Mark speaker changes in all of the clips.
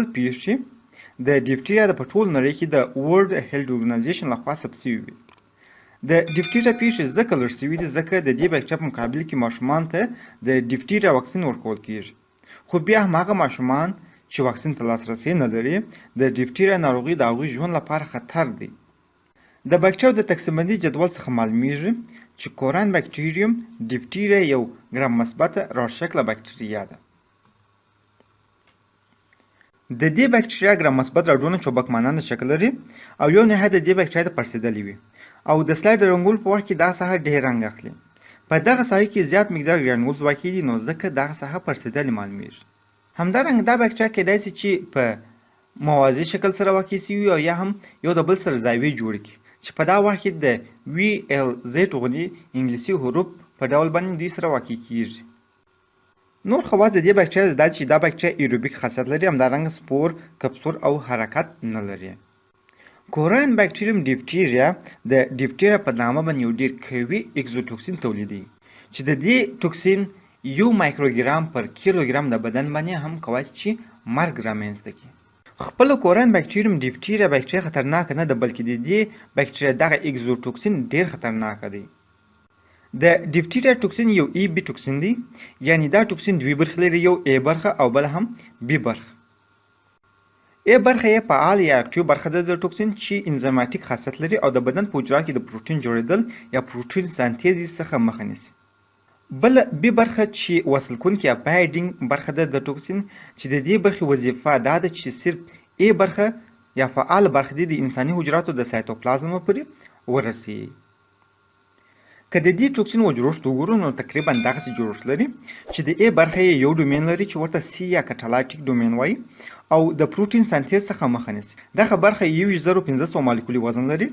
Speaker 1: ډول پیښې د ډیفټیریا د په ټول نړۍ کې د ورلد هیلث اورګنایزیشن لخوا ثبت شوي وي. د ډیفټیریا پیښې ځکه لږ شوي دي ځکه د دې باکتریا په مقابل کې ماشومان ته د ډیفټیریا واکسین ورکول کیږي. خو بیا هم هغه ماشومان چې واکسین ته لاسرسی نه لري د ډیفټیریا ناروغي د هغوی ژوند لپاره خطر دی. د باکتریاو د تقسیم بندي جدول څخه معلومیږي چې کوران باکتریوم ډیفټیریا یو ګرام مثبته راډ-شکله باکتریا ده. د دې باکتریا ګرام مثبت راډونه چوبک ماننده شکل لري او یو نهایت د دې باکتریا د پړسېدلې وي او د سلایډ د رنګولو په وخت کې دا ساحه ډېر رنګ اخلي. په دغه ساحه کې زیات مقدار ګرانولز واقع دي نو ځکه دغه ساحه پړسېدلې معلومیږي. همدارنګه دا باکتریا کېدای شي چې په موازي شکل سره واقع شوي او یا هم یو د بل سره زاویې جوړې کړي چې په دا وخت کې د VLZ غوندې انګلیسي حروف په ډول باندې دوی سره واقع کیږي. نور خواص د دې باکتریا دا چې دا باکتریا ایروبیک خاصیت لري، همدارنګه سپور، کپسول او حرکت نه لري. کوران باکتریوم ډیفټیریا د ډیفټیریا په نامه باندې یو ډېر قوي اکزوټوکسین تولیدوي چې د دې ټوکسین 1 مایکروګرام پر کیلوګرام د بدن باندې هم کولی شي چې مرګ رامنځته کړي. خپل کوران باکتریوم ډیفټیریا باکتریا خطرناک نه ده بلکې د دې باکتریا دغه اکزوټوکسین ډېر خطرناک دی. د ډیفټیریا ټوکسین یو ای بی ټوکسین دی، یعنی دا ټوکسین دوی برخې لري، یو ای برخه او بل هم بی برخه. ای برخه یې فعال یا اکټیو برخه ده د ټوکسین چې انزیماتیک خاصیت لري او د بدن په حجرات کې د پروټین جوړېدل یا پروټین سانتیز څخه مخه نیسي. بل بی برخه چې وصل کوونکې یا بایډینګ برخه ده د ټوکسین چې د دې برخې وظیفه دا ده چې صرف ای برخه یا فعال برخه دې د انساني حجراتو د سایتوپلازم پورې ورسیږي. که د دې ټوکسین جوړښت وګورو نو تقریبا دغسې جوړښت لري چې د ای برخه یې یو ډومین لري چې ورته سی یا کټالایټیک ډومین وایي او د پروټین سانتیز څخه مخه نیسي. دغه برخه 1500 مالیکولي وزن لري.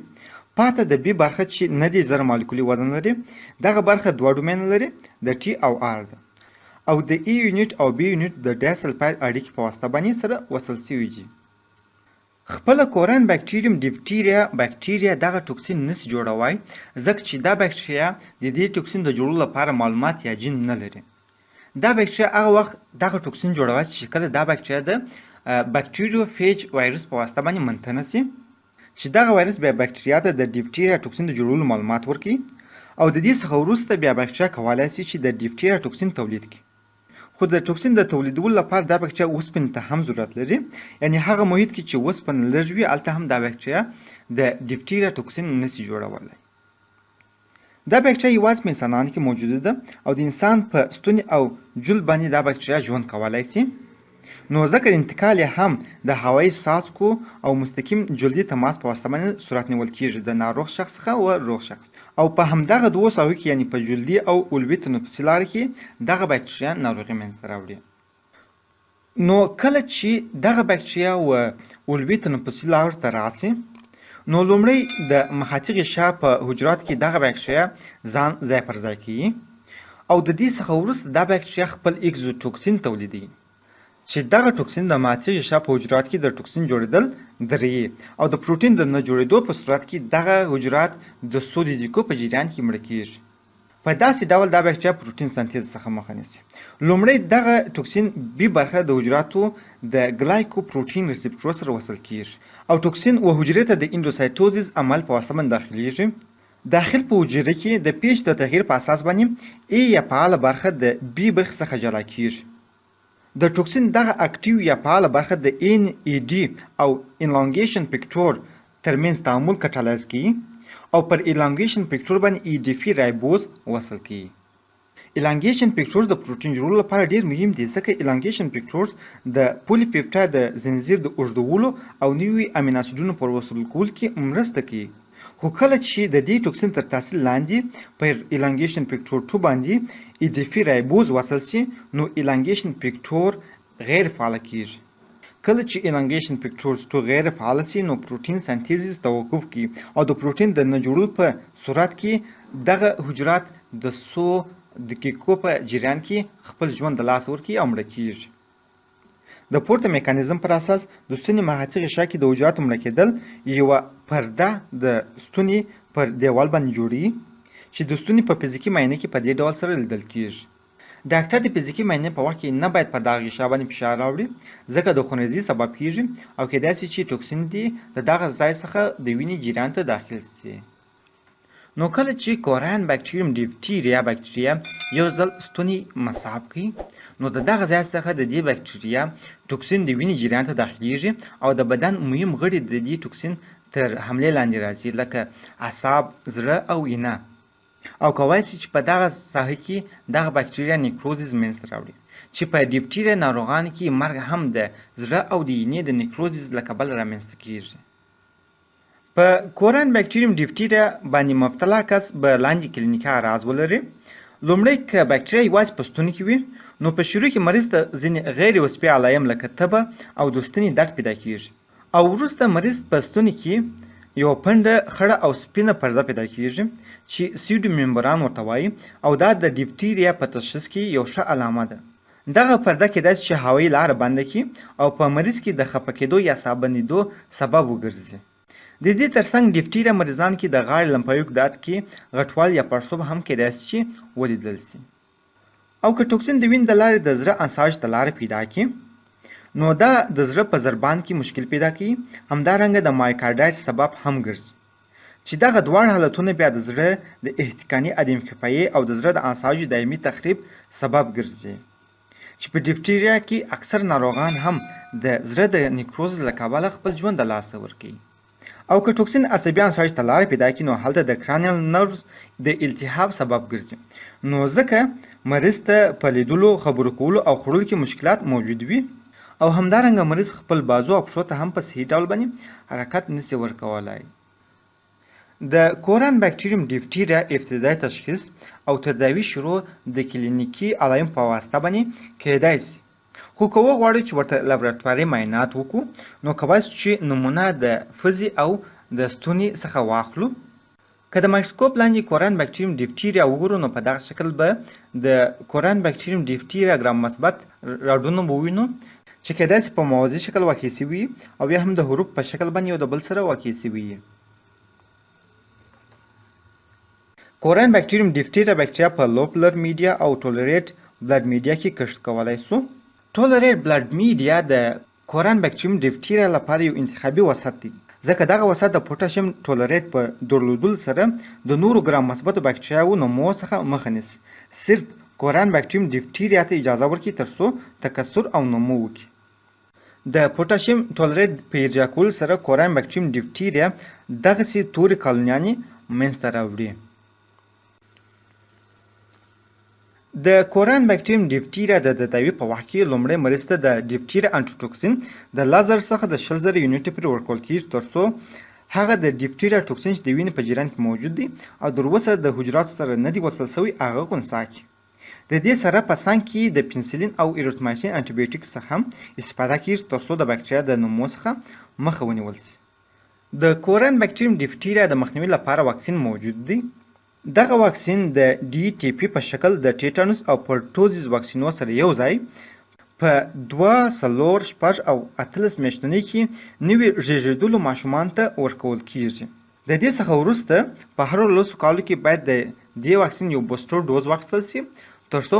Speaker 1: پاته د بی برخه چې نه دی 1000 مالیکولي وزن لري، دغه برخه دوه ډومین لري د ټي او آر ده او د ای یونیټ او بی یونیټ د ډایسلفاید اړیکې په واسطه باندې سره وصل شوي دي. خپل کوران باکتریوم ډیفټیریا باکتریا دغه ټوکسین نشي جوړوي ځکه چې دا باکتریا د دې ټوکسین د جوړولو لپاره معلومات یا جین نه لري. دا باکتریا هغه وخت دغه ټوکسین جوړوي چې کله دا باکتریا د باکتریوفیج وایرس په واسطه باندې منتنه شي چې دغه وایرس بیا باکتریا ته د ډیفټیریا ټوکسین د جوړولو معلومات ورکړي او د دې څخه وروسته بیا باکتریا کولی شي چې د ډیفټیریا ټوکسین تولید کړي. خو د ټوکسین د تولیدولو لپاره دا باکتریا اوسپنې ته هم ضرورت لري، یعنی هغه محیط کې چې اوسپنه لږ وي هلته هم دا باکتریا د ډیفټیریا ټوکسین نشي جوړولی. دا باکتریا یوازې په انسانانو کې موجوده ده او د انسان په ستوني او جلد باندې دا باکتریا ژوند کولی شي، نو ځکه انتقال یې هم د هوایي څاڅکو او مستقیم جلدي تماس په واسطه باندې صورت نیول کیږي د ناروغ شخص څخه و روغ شخص او په همدغه دوو ساحو کې یعنی په جلدي او علوي تنفسي لارو کې دغه باکتریا ناروغي منځته راوړي. نو کله چې دغه باکتریا و علوي تنفسي لارو ته راسي نو لومړی د مخاطي غشا په حجرات کې دغه باکتریا ځان ځای پر ځای کوي او د دې څخه وروسته دا باکتریا خپل اکزوټوکسین تولیدوي چې دغه ټوکسین د ماتې غشا په حجرات کې د ټوکسین جوړېدل درېږي او د پروټین د نه جوړېدو په صورت کې دغه حجرات د سولیدیکو په جریان کې مړه کېږي. په داسې ډول دا باکتریا پروټین سانتیز څخه مخه نیسي. لومړی دغه ټوکسین بی برخه د حجراتو د ګلایکو پروټین ریسپټور سره وصل کېږي او ټوکسین و حجرې ته د اندوسایټوزیس عمل په واسطه باندې داخلیږي. داخل په حجره کې د پیش د تغییر په اساس باندې ای یا فعاله برخه د بی برخې څخه جلا کېږي. د ټوکسین دغه اکټیو یا فعاله برخه د ان ای ډي او انلانګیشن فیکټور ترمنځ تعامل کټالایز کوي او پر الانګیشن فیکټور باندې ای ډي فی رایبوز وصل کوي. الانګیشن فیکټورز د پروټین جوړولو لپاره ډیر مهم دي ځکه الانګیشن فیکټورز د پولی پیپټاید د زنجیر د اوږدولو او نوي امینو اسیدونو پر وصل کولو کې مرسته کوي. خو کله چې د دې ټوکسین تر تاثیر لاندې پر الانګیشن فیکټور 2 باندې ای ډي فی رایبوز وصل شي نو الانګیشن فیکټور غیر فعال کیږي. کله چې الانګیشن فیکټورز 2 غیر فعال شي نو پروټین سنتیزیس توقف کوي او د پروټین د نه جوړولو په صورت کې دغه حجرات د 100 دقیقو په جریان کې خپل ژوند د لاس ورکوي او مړه کیږي. د پورته میکانیزم پر اساس د ستوني مخاطي غشا کې د حجراتو مړه کېدل یوه پرده د ستوني پر دیوال باندې جوړي چې د ستوني په فزیکي معاینه کې په دې ډول سره لیدل کیږي. ډاکټر د فزیکي معاینې په وخت کې نه باید په دغه غشا باندې فشار راوړي ځکه د خونریزي سبب کیږي او کیدای شي چې توکسین دې د دغه ځای څخه د وینې جریان ته داخل شي. نو کله چې کوران بکټریوم ډیفټیریا بکټریا یو ځل ستونی مصاب کړي نو د دغه ځای څخه د دې بکټریا توکسین د وینې جریان ته داخلیږي او د بدن مهم غړي د دې توکسین تر حملې لاندې راځي لکه اعصاب، زړه او وینه. او کولی شي چې په دغه ساحه کې دغه بکټریا نیکروزیس منځته راوړي چې په ډیفټیریا ناروغانو کې مرګ هم د زړه او د وینې د نیکروزیس له کبله رامنځته کیږي. په کوران بکټریوم ډیفټیریا باندې مبتلا کس به لاندې کلینیکي اعراض ولري. لومړی که بکټریا یوازې په ستوني کې وي نو په شروع کې مریض ته ځینې غیر وصفي علایم لکه تبه او د ستوني درد پیدا کیږي او وروسته مریض په ستوني کې یو پنډه خړه او سپینه پرده پیدا کیږي چې سیوډو ممبران ورته وایي او دا د ډیفټیریا په تشخیص کې یو ښه علامه ده. دغه پرده کیدای شي چې هوایي لاره بنده کړي او په مریض کې د خفه کېدو یا ساه سبب وګرځي. د دې ترڅنګ ډیفټیریا مریضان کې د غاړې لمفاوي ګدات کې غټوال یا پړسوب هم کیدای شي چې ولیدل شي. او که توکسین د وینې د لارې د زړه انساج ته لاره پیدا کړي نو دا د زړه په ضربان کې مشکل پیدا کوي، همدارنګه د مایوکارډایټس سبب هم ګرځي چې دغه دواړه حالتونه بیا د زړه د احتقاني عدم کفایي او د زړه د انساجو دایمي تخریب سبب ګرځي چې په ډیفټیریا کې اکثر ناروغان هم د زړه د نیکروز له کبله خپل ژوند د لاسه ورکوي. او که توکسین عصبي انساج ته لاره پیدا کړي نو هلته د کرانیل نروز د التهاب سبب ګرځي. نو ځکه مریض ته په لیدلو، خبرو کولو او خوړلو کې مشکلات موجود وي او همدارنګه مریض خپل بازو او پښو ته هم په صحیح ډول باندې حرکت نشي ورکولای. د کوران بکټریوم ډیفټیریا ابتدایي تشخیص او تداوی شروع د کلینیکي علایم په واسطه باندې کیدای شي، خو که وغواړو چې ورته لابراتواري معاینات وکړو نو کولی شو چې نمونه د فزي او د ستوني څخه واخلو. که د مایکروسکوپ لاندې کوران بکټریوم ډیفټیریا وګورو نو په دغه شکل به د کوران بکټریوم ډیفټیریا ګرام مثبت راډونه ووینو چې کیدای شي په موازي شکل واقع شوي او یا هم د حروف په شکل باندې یو د بل سره واقع شوي. کوران بکټریوم ډیفټیریا بکټریا په لوپلر میډیا او ټولریټ بلډ میډیا کې کشف کولای شو. ټولریټ بلډ میډیا د کوران بکټریوم ډیفټیریا لپاره یو انتخابي وسط دی ځکه دغه وسط د پوټاشیم ټولریټ په درلودلو سره د نورو ګرام مثبتو بکټریاوو نمو څخه مخه نیسي، صرف کوران بکټریوم ډیفټیریا ته اجازه ورکړي ترڅو تکثر او نمو وکړي. د پوټاشیم ټولریټ په ارجاع کولو سره کوران بکټریوم ډیفټیریا دغسې تورې کالونیانې منځته راوړي. د کوران بکټریوم ډیفټیریا د تداوی په وخت کې لومړی مریض ته د ډیفټیریا انټي د لازر څخه د 100,000 یونټې پورې ورکول کېږي ترڅو هغه د ډیفټیریا توکسین چې د وینې په جریان کې موجود دی او تراوسه د حجراتو سره نه دی وصل شوی هغه خنثی کړي. د دې سره په څنګ کې د پنسلین او ایریترومایسین انټي بیوټیک څخه هم استفاده کېږي ترڅو د بکټریا د نمو څخه مخه ونیول شي. د کوران بکټریوم ډیفټیریا د مخنیوي لپاره واکسین موجود دی. دغه واکسین د ډي ټي پی په شکل د ټیټانوس او پرټوزیس واکسینو سره یو ځای په 2، 4، 6 او 18 میاشتنۍ کې نوي زیږېدلو ماشومانو ته ورکول کېږي. د دې څخه وروسته په هرو 10 کالو کې باید د دې واکسین یو بوسټر ډوز واخیستل شي ترڅو